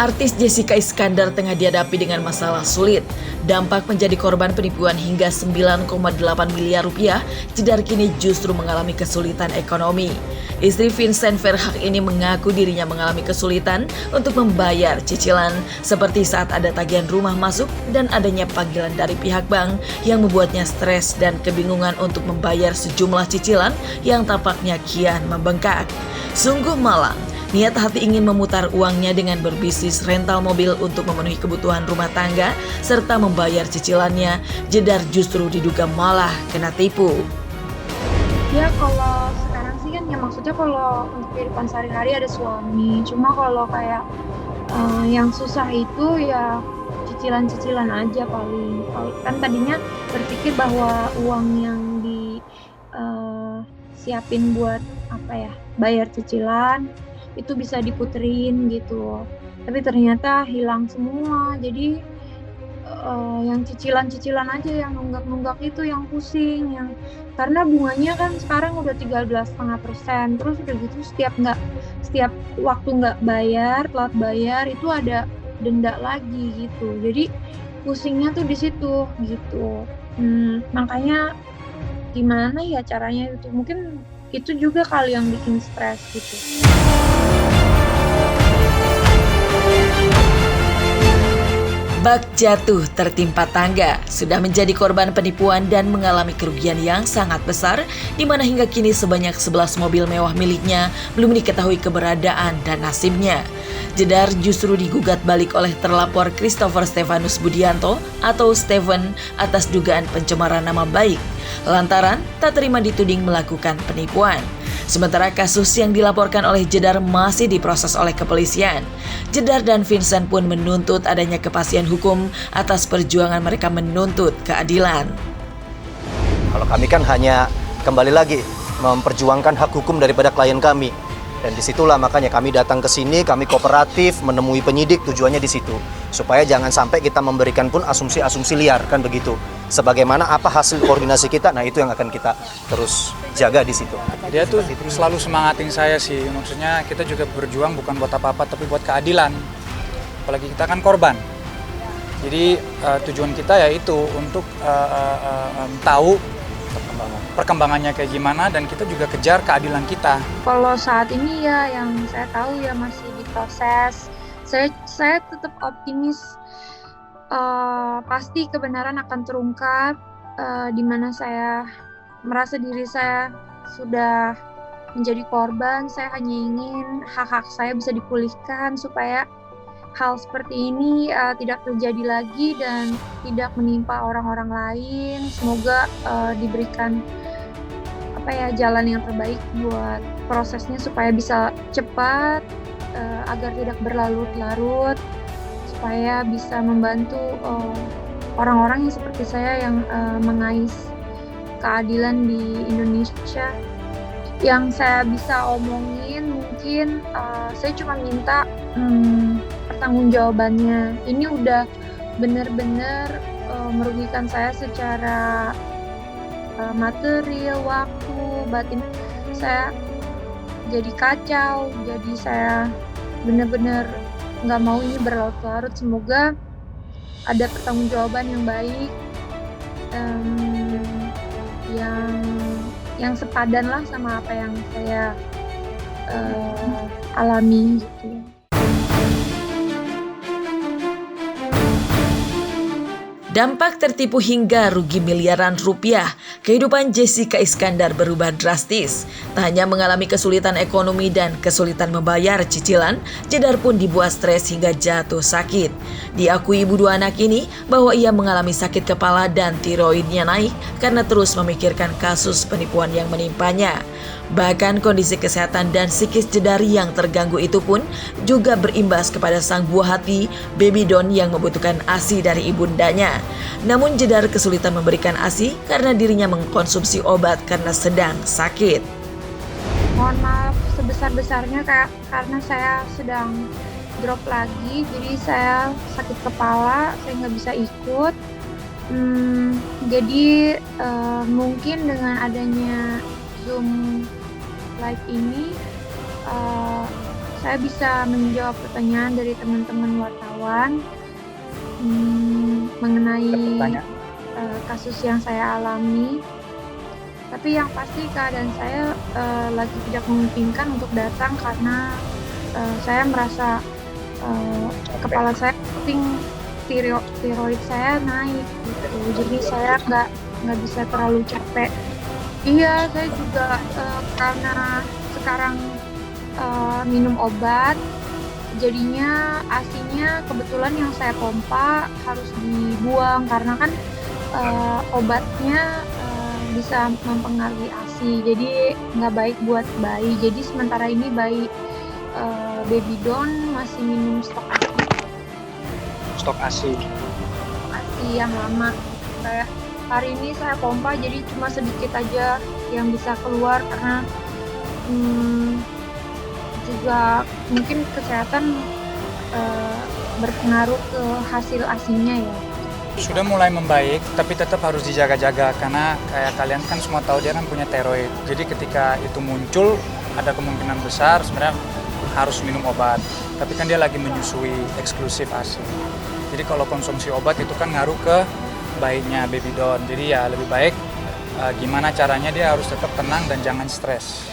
Artis Jessica Iskandar tengah dihadapi dengan masalah sulit. Dampak menjadi korban penipuan hingga 9,8 miliar rupiah, Jedar kini justru mengalami kesulitan ekonomi. Istri Vincent Verhaak ini mengaku dirinya mengalami kesulitan untuk membayar cicilan, seperti saat ada tagihan rumah masuk dan adanya panggilan dari pihak bank yang membuatnya stres dan kebingungan untuk membayar sejumlah cicilan yang tampaknya kian membengkak. Sungguh malang. Niat hati ingin memutar uangnya dengan berbisnis rental mobil untuk memenuhi kebutuhan rumah tangga serta membayar cicilannya, Jedar justru diduga malah kena tipu. Ya kalau sekarang sih kan ya maksudnya kalau untuk kehidupan sehari-hari ada suami. Cuma kalau kayak yang susah itu ya cicilan-cicilan aja paling. Kan tadinya berpikir bahwa uang yang siapin buat bayar cicilan itu bisa diputerin gitu, tapi ternyata hilang semua. Jadi yang cicilan-cicilan aja yang nunggak-nunggak itu yang pusing, yang karena bunganya kan sekarang udah 13,5%, terus udah gitu setiap waktu nggak bayar, telat bayar itu ada denda lagi gitu. Jadi pusingnya tuh di situ gitu. Makanya gimana ya caranya itu, mungkin itu juga kali yang bikin stres gitu. Bak jatuh tertimpa tangga, sudah menjadi korban penipuan dan mengalami kerugian yang sangat besar, di mana hingga kini sebanyak 11 mobil mewah miliknya belum diketahui keberadaan dan nasibnya. Jedar justru digugat balik oleh terlapor Christopher Stefanus Budianto atau Steven atas dugaan pencemaran nama baik, lantaran tak terima dituding melakukan penipuan. Sementara kasus yang dilaporkan oleh Jedar masih diproses oleh kepolisian. Jedar dan Vincent pun menuntut adanya kepastian hukum atas perjuangan mereka menuntut keadilan. Kalau kami kan hanya kembali lagi memperjuangkan hak hukum daripada klien kami. Dan disitulah makanya kami datang ke sini, kami kooperatif, menemui penyidik, tujuannya di situ. Supaya jangan sampai kita memberikan pun asumsi-asumsi liar, kan begitu. Sebagaimana apa hasil koordinasi kita, nah itu yang akan kita terus jaga di situ. Dia tuh selalu semangatin saya sih, maksudnya kita juga berjuang bukan buat apa-apa, tapi buat keadilan. Apalagi kita kan korban. Jadi tujuan kita yaitu untuk tahu perkembangannya kayak gimana dan kita juga kejar keadilan kita. Kalau saat ini ya yang saya tahu ya masih diproses. Saya tetap optimis, pasti kebenaran akan terungkap, di mana saya merasa diri saya sudah menjadi korban. Saya hanya ingin hak-hak saya bisa dipulihkan supaya hal seperti ini tidak terjadi lagi dan tidak menimpa orang-orang lain. Semoga diberikan jalan yang terbaik buat prosesnya supaya bisa cepat, agar tidak berlarut-larut, supaya bisa membantu orang-orang yang seperti saya yang mengais keadilan di Indonesia. Yang saya bisa omongin mungkin saya cuma minta pertanggungjawabannya. Ini udah benar-benar merugikan saya secara material, waktu, batin. Saya jadi kacau, jadi saya benar-benar nggak mau ini berlarut-larut. Semoga ada pertanggungjawaban yang baik, yang sepadan lah sama apa yang saya alami gitu. Dampak tertipu hingga rugi miliaran rupiah, kehidupan Jessica Iskandar berubah drastis. Tak hanya mengalami kesulitan ekonomi dan kesulitan membayar cicilan, Jedar pun dibuat stres hingga jatuh sakit. Diakui ibu dua anak ini bahwa ia mengalami sakit kepala dan tiroidnya naik karena terus memikirkan kasus penipuan yang menimpanya. Bahkan kondisi kesehatan dan psikis Jedar yang terganggu itu pun juga berimbas kepada sang buah hati, Baby Don yang membutuhkan ASI dari ibundanya. Namun Jedar kesulitan memberikan ASI karena dirinya mengkonsumsi obat karena sedang sakit. Mohon maaf sebesar-besarnya karena saya sedang drop lagi, jadi saya sakit kepala, saya nggak bisa ikut. Jadi mungkin dengan adanya Zoom live ini saya bisa menjawab pertanyaan dari teman-teman wartawan mengenai Bertanya. kasus yang saya alami. Tapi yang pasti keadaan saya lagi tidak memungkinkan untuk datang karena saya merasa kepala saya pusing, tiroid saya naik gitu. Jadi saya nggak bisa terlalu capek. Iya, saya juga karena sekarang minum obat, jadinya ASI-nya kebetulan yang saya pompa harus dibuang karena kan obatnya bisa mempengaruhi ASI, jadi nggak baik buat bayi. Jadi sementara ini bayi Baby Don masih minum Stok ASI. ASI yang lama. Kayak hari ini saya pompa, jadi cuma sedikit aja yang bisa keluar karena juga mungkin kesehatan berpengaruh ke hasil ASI-nya ya. Sudah mulai membaik, tapi tetap harus dijaga-jaga karena kayak kalian kan semua tahu dia kan punya tiroid. Jadi ketika itu muncul, ada kemungkinan besar sebenarnya harus minum obat. Tapi kan dia lagi menyusui eksklusif ASI. Jadi kalau konsumsi obat itu kan ngaruh ke bayinya Baby Don. Jadi ya lebih baik gimana caranya dia harus tetap tenang dan jangan stres.